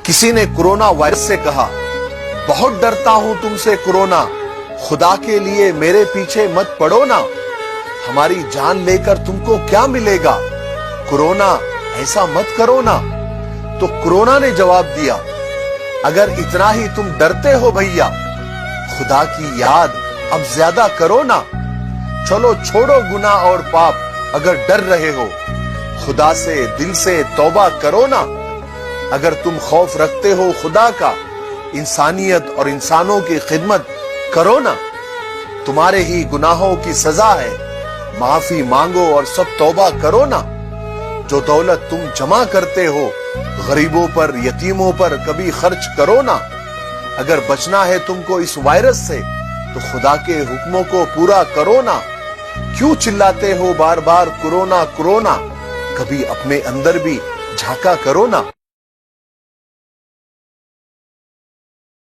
किसी ने corona virus से कहा, बहुत डरता हूं तुमसे कोरोना, खुदा के लिए मेरे पीछे मत पड़ो ना, हमारी जान लेकर तुमको क्या मिलेगा, कोरोना ऐसा मत करो ना। तो कोरोना ने जवाब दिया, अगर इतना ही तुम डरते हो भैया, खुदा की याद अब ज्यादा करो ना। चलो छोड़ो गुनाह और पाप, अगर डर रहे हो, खुदा से दिल से तौबा करो ना। अगर तुम खौफ रखते हो खुदा का, इंसानियत और इंसानों की खिदमत करो ना। तुम्हारे ही गुनाहों की सजा है, माफी मांगो और सब तौबा करो ना। जो दौलत तुम जमा करते हो, गरीबों पर यतीमों पर कभी खर्च करो ना। अगर बचना है तुमको इस वायरस से, तो खुदा के हुक्मों को पूरा करो ना। क्यों चिल्लाते हो बार बार कोरोना कोरोना, कभी अपने अंदर भी झांका करो ना।